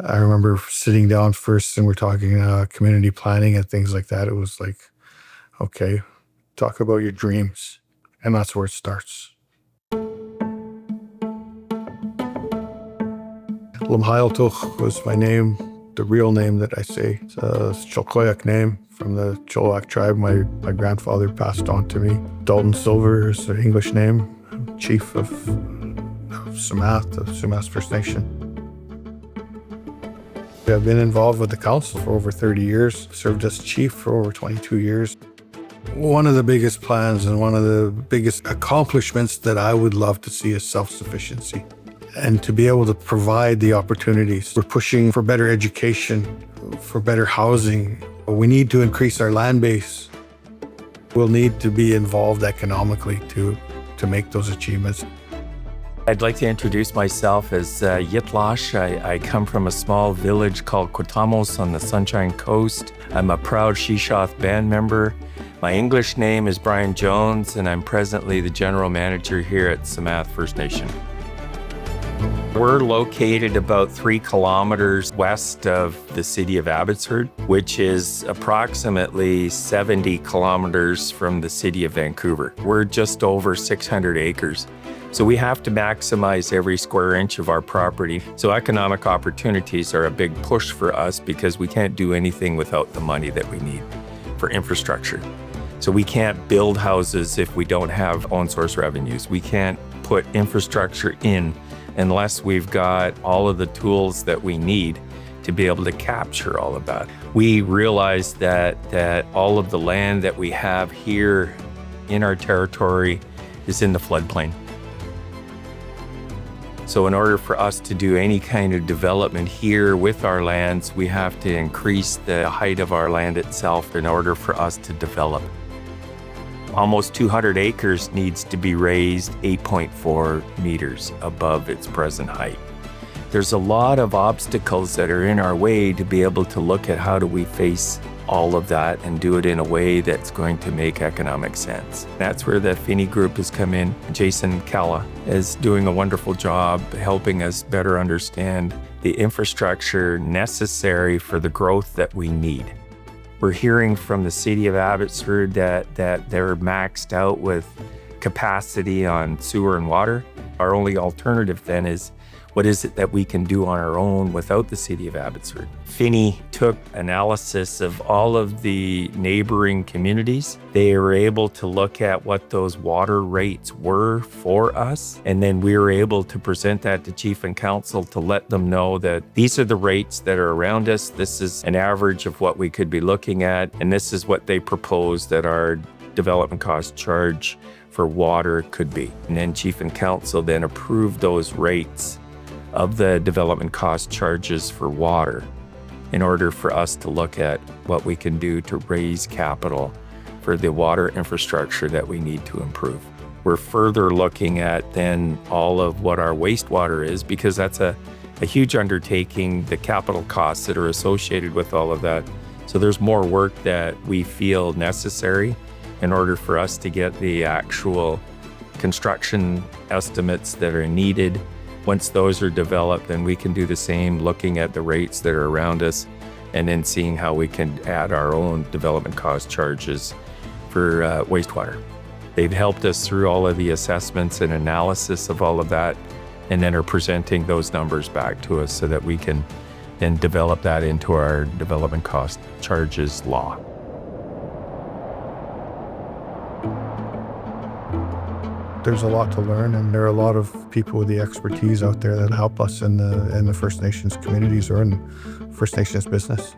I remember sitting down first and we're talking community planning and things like that. It was like, okay, talk about your dreams. And that's where it starts. Limhailtuch was my name, the real name that I say. It's a Chilkoyak name from the Chilliwack tribe my grandfather passed on to me. Dalton Silver is the English name, chief of Sumas, the Sumas First Nation. I've been involved with the council for over 30 years, served as chief for over 22 years. One of the biggest plans and one of the biggest accomplishments that I would love to see is self-sufficiency. And to be able to provide the opportunities. We're pushing for better education, for better housing. We need to increase our land base. We'll need to be involved economically to make those achievements. I'd like to introduce myself as Yitlash. I come from a small village called Quotamos on the Sunshine Coast. I'm a proud Sheshoth band member. My English name is Brian Jones, and I'm presently the general manager here at Sumas First Nation. We're located about 3 kilometers west of the city of Abbotsford, which is approximately 70 kilometers from the city of Vancouver. We're just over 600 acres. So we have to maximize every square inch of our property. So economic opportunities are a big push for us because we can't do anything without the money that we need for infrastructure. So we can't build houses if we don't have own source revenues. We can't put infrastructure in unless we've got all of the tools that we need to be able to capture all of that. We realize that all of the land that we have here in our territory is in the floodplain. So in order for us to do any kind of development here with our lands, we have to increase the height of our land itself in order for us to develop. Almost 200 acres needs to be raised 8.4 meters above its present height. There's a lot of obstacles that are in our way to be able to look at how do we face all of that and do it in a way that's going to make economic sense. That's where the Finney Group has come in. Jason Kalla is doing a wonderful job helping us better understand the infrastructure necessary for the growth that we need. We're hearing from the city of Abbotsford that they're maxed out with capacity on sewer and water. Our only alternative then is, what is it that we can do on our own without the city of Abbotsford? Finney took analysis of all of the neighboring communities. They were able to look at what those water rates were for us. And then we were able to present that to Chief and Council to let them know that these are the rates that are around us. This is an average of what we could be looking at. And this is what they propose that our development cost charge for water could be. And then Chief and Council then approved those rates of the development cost charges for water in order for us to look at what we can do to raise capital for the water infrastructure that we need to improve. We're further looking at then all of what our wastewater is, because that's a huge undertaking, the capital costs that are associated with all of that. So there's more work that we feel necessary in order for us to get the actual construction estimates that are needed. Once those are developed, then we can do the same, looking at the rates that are around us and then seeing how we can add our own development cost charges for wastewater. They've helped us through all of the assessments and analysis of all of that, and then are presenting those numbers back to us so that we can then develop that into our development cost charges law. There's a lot to learn, and there are a lot of people with the expertise out there that help us in the First Nations communities or in First Nations business.